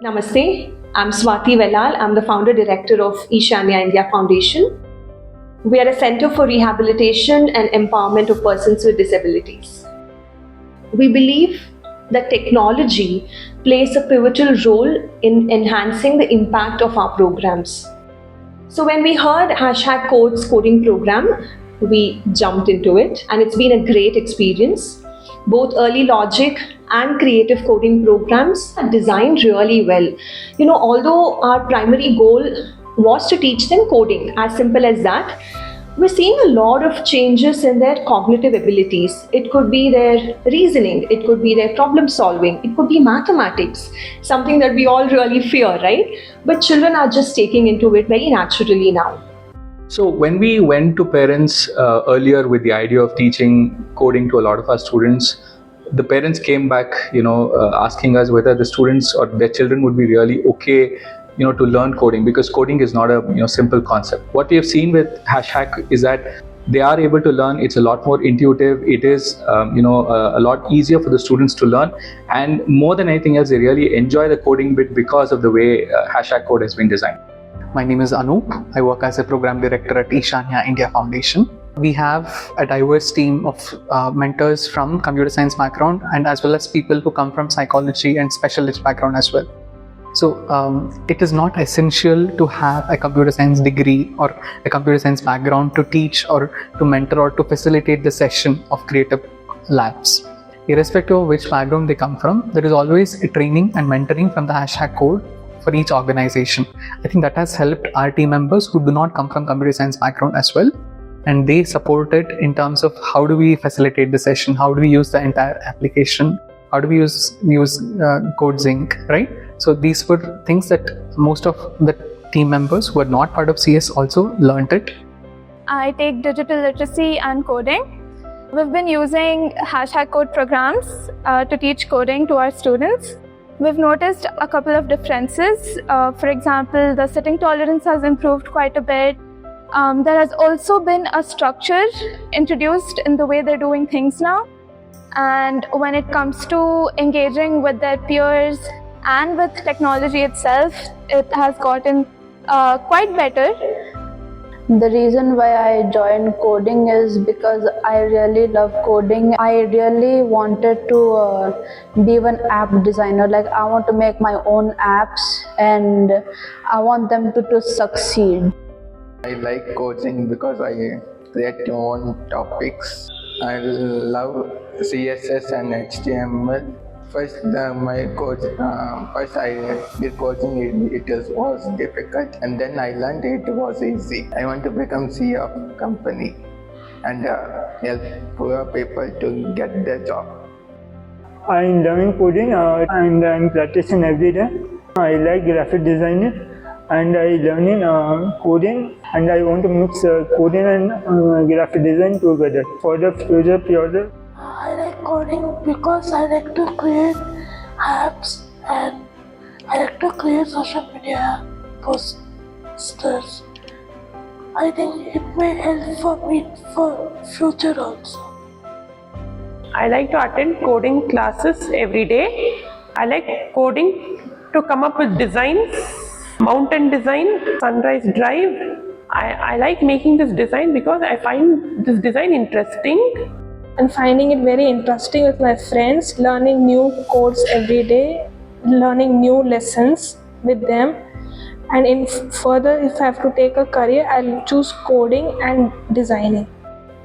Namaste, I'm Swati Velal. I'm the founder director of Ishanya India Foundation. We are a center for rehabilitation and empowerment of persons with disabilities. We believe that technology plays a pivotal role in enhancing the impact of our programs. So when we heard HashHackCode's coding program, we jumped into it and it's been a great experience. Both early logic and creative coding programs are designed really well. Although our primary goal was to teach them coding, as simple as that, we're seeing a lot of changes in their cognitive abilities. It could be their reasoning, it could be their problem solving, it could be mathematics, something that we all really fear, right? But children are just taking into it very naturally now. So when we went to parents earlier with the idea of teaching coding to a lot of our students, the parents came back, asking us whether the students or their children would be really okay, to learn coding, because coding is not a simple concept. What we have seen with HashHack is that they are able to learn. It's a lot more intuitive. It is a lot easier for the students to learn, and more than anything else, they really enjoy the coding bit because of the way HashHackCode has been designed. My name is Anup. I work as a program director at Ishanya India Foundation. We have a diverse team of mentors from computer science background, and as well as people who come from psychology and specialist background as well. So it is not essential to have a computer science degree or a computer science background to teach or to mentor or to facilitate the session of creative labs. Irrespective of which background they come from, there is always a training and mentoring from the HashHackCode for each organization. I think that has helped our team members who do not come from computer science background as well, and they support it in terms of how do we facilitate the session, how do we use the entire application, how do we use CodeZinc, right? So these were things that most of the team members who are not part of CS also learned it. I take digital literacy and coding. We've been using HashHackCode programs to teach coding to our students. We've noticed a couple of differences. For example, the sitting tolerance has improved quite a bit. There has also been a structure introduced in the way they're doing things now. And when it comes to engaging with their peers and with technology itself, it has gotten quite better. The reason why I joined coding is because I really love coding. I really wanted to be an app designer. Like, I want to make my own apps and I want them to succeed. I like coding because I create my own topics. I love CSS and HTML. First, I did coding. It was difficult, and then I learned it was easy. I want to become CEO of company and help poor people to get their job. I'm learning coding and I'm practicing every day. I like graphic designing and I learning coding, and I want to mix coding and graphic design together for the future project. I like coding because I like to create apps and I like to create social media posters. I think it may help for me for future also. I like to attend coding classes every day. I like coding to come up with designs, mountain design, sunrise drive. I like making this design because I find this design interesting. And finding it very interesting with my friends, learning new codes every day, learning new lessons with them. And further, if I have to take a career, I'll choose coding and designing.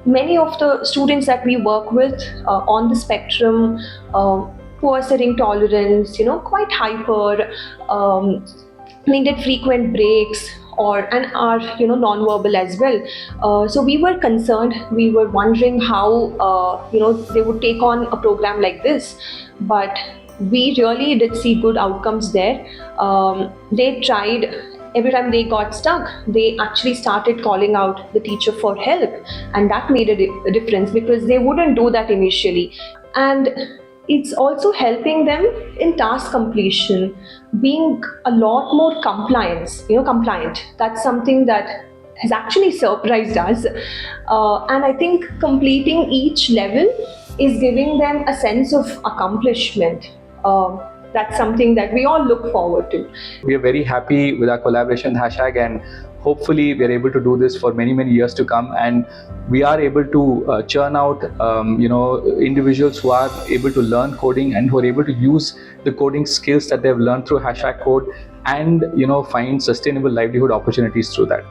Many of the students that we work with on the spectrum, poor sitting tolerance, quite hyper, needed frequent breaks, and are non-verbal as well. So we were concerned. We were wondering how they would take on a program like this, but we really did see good outcomes there. They tried. Every time they got stuck, they actually started calling out the teacher for help, and that made a difference because they wouldn't do that initially. And it's also helping them in task completion, being a lot more compliant. That's something that has actually surprised us. And I think completing each level is giving them a sense of accomplishment. that's something that we all look forward to. We are very happy with our collaboration with Hashtag, and hopefully we are able to do this for many, many years to come, and we are able to churn out individuals who are able to learn coding and who are able to use the coding skills that they've learned through HashHackCode and find sustainable livelihood opportunities through that.